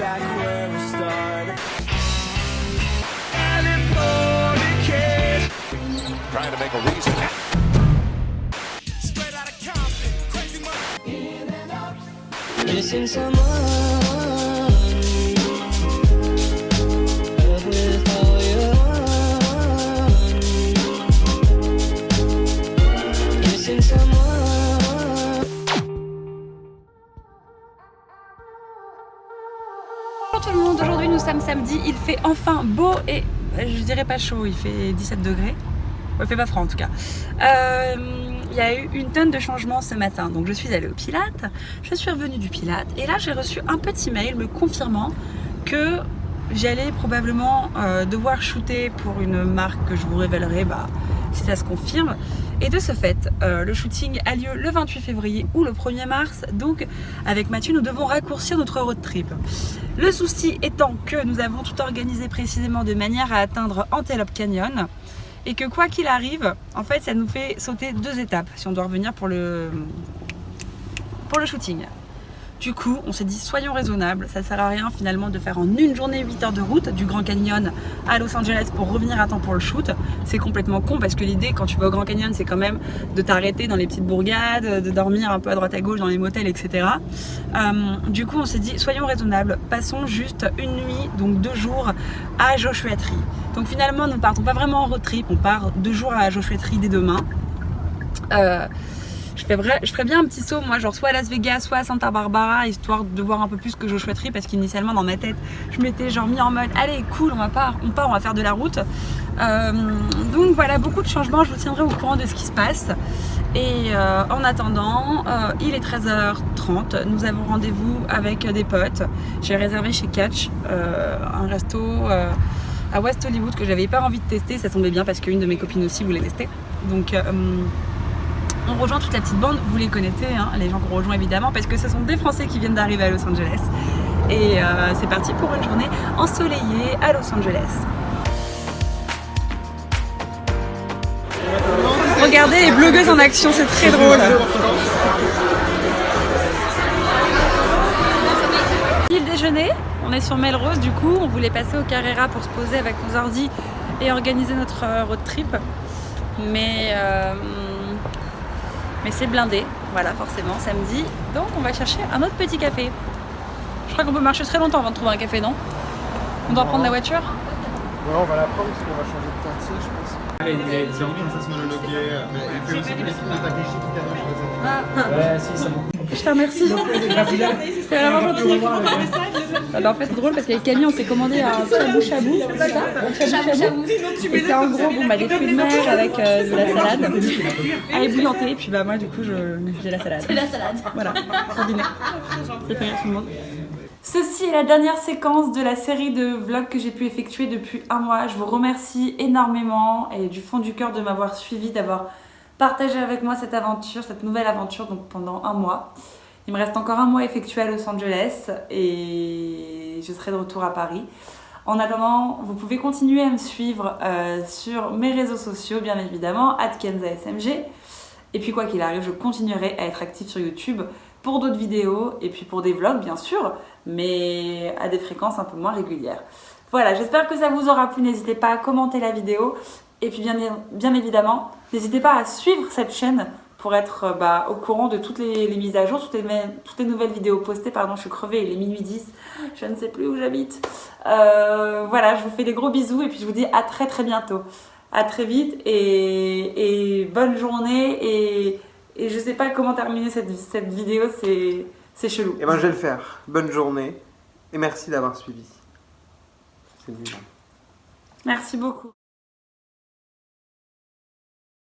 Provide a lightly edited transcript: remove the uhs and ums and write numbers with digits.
back where we started. Trying to make a reason. Missing someone with all your missing someone. Bonjour tout le monde, aujourd'hui nous sommes samedi, il fait enfin beau et je dirais pas chaud, il fait 17 degrés. Il fait pas froid en tout cas. Il y a eu une tonne de changements ce matin. Donc je suis allée au Pilates, je suis revenue du Pilates et là j'ai reçu un petit mail me confirmant que j'allais probablement devoir shooter pour une marque que je vous révélerai si ça se confirme. Et de ce fait, le shooting a lieu le 28 février ou le 1er mars. Donc avec Mathieu, nous devons raccourcir notre road trip. Le souci étant que nous avons tout organisé précisément de manière à atteindre Antelope Canyon. Et que quoi qu'il arrive, en fait, ça nous fait sauter 2 étapes si on doit revenir pour le shooting. Du coup, on s'est dit soyons raisonnables, ça sert à rien finalement de faire en une journée 8 heures de route du Grand Canyon à Los Angeles pour revenir à temps pour le shoot. C'est complètement con parce que l'idée quand tu vas au Grand Canyon c'est quand même de t'arrêter dans les petites bourgades, de dormir un peu à droite à gauche dans les motels, etc. Du coup on s'est dit soyons raisonnables, passons juste une nuit, donc 2 jours à Joshua Tree. Donc finalement nous ne partons pas vraiment en road trip, on part 2 jours à Joshua Tree dès demain. Je ferais bien un petit saut, moi, genre soit à Las Vegas, soit à Santa Barbara, histoire de voir un peu plus que Joshua Tree, parce qu'initialement dans ma tête, je m'étais genre mis en mode allez, cool, on part, on va faire de la route. Donc voilà, beaucoup de changements, je vous tiendrai au courant de ce qui se passe. Et en attendant, il est 13h30, nous avons rendez-vous avec des potes. J'ai réservé chez Catch, un resto à West Hollywood que j'avais pas envie de tester, ça tombait bien parce qu'une de mes copines aussi voulait tester. Donc on rejoint toute la petite bande, vous les connaissez, hein, les gens qu'on rejoint évidemment, parce que ce sont des Français qui viennent d'arriver à Los Angeles. Et c'est parti pour une journée ensoleillée à Los Angeles. Regardez les blogueuses en action, c'est très drôle. Le déjeuner, on est sur Melrose, du coup, on voulait passer au Carrera pour se poser avec nos ordis et organiser notre road trip. Mais c'est blindé, voilà, forcément, samedi. Donc on va chercher un autre petit café. Je crois qu'on peut marcher très longtemps avant de trouver un café, non? On doit prendre la voiture? Ouais, on va la prendre parce qu'on va changer de quartier, je pense. Il est bien comme ça se monologuer. Il fait aussi des petites Takeshi qui t'arrachent les autres. Ouais, si, ça m'en. Je te remercie. C'est vraiment gentil. En fait, c'est drôle parce qu'avec Camille, on s'est commandé un shabu-shabu, c'est ça? Un shabu-shabu. Et c'est en gros des fruits de mer avec de la salade à ébouillanter. Et puis moi, du coup, j'ai la salade. C'est la salade. Voilà, pour dîner. Ça fait rire tout le monde. Ceci est la dernière séquence de la série de vlogs que j'ai pu effectuer depuis un mois. Je vous remercie énormément et du fond du cœur de m'avoir suivi, d'avoir partagé avec moi cette aventure, cette nouvelle aventure donc pendant un mois. Il me reste encore un mois effectué à Los Angeles et je serai de retour à Paris. En attendant, vous pouvez continuer à me suivre sur mes réseaux sociaux, bien évidemment, @KenzaSMG. Et puis quoi qu'il arrive, je continuerai à être active sur YouTube pour d'autres vidéos et puis pour des vlogs bien sûr, mais à des fréquences un peu moins régulières. Voilà, j'espère que ça vous aura plu, n'hésitez pas à commenter la vidéo et puis bien évidemment, n'hésitez pas à suivre cette chaîne pour être au courant de toutes les mises à jour, toutes les nouvelles vidéos postées. Pardon, je suis crevée, il est minuit 10, je ne sais plus où j'habite. Voilà, je vous fais des gros bisous et puis je vous dis à très très bientôt. À très vite et bonne journée et je sais pas comment terminer cette vidéo, c'est chelou. Et ben je vais le faire. Bonne journée et merci d'avoir suivi. C'est nul. Merci beaucoup.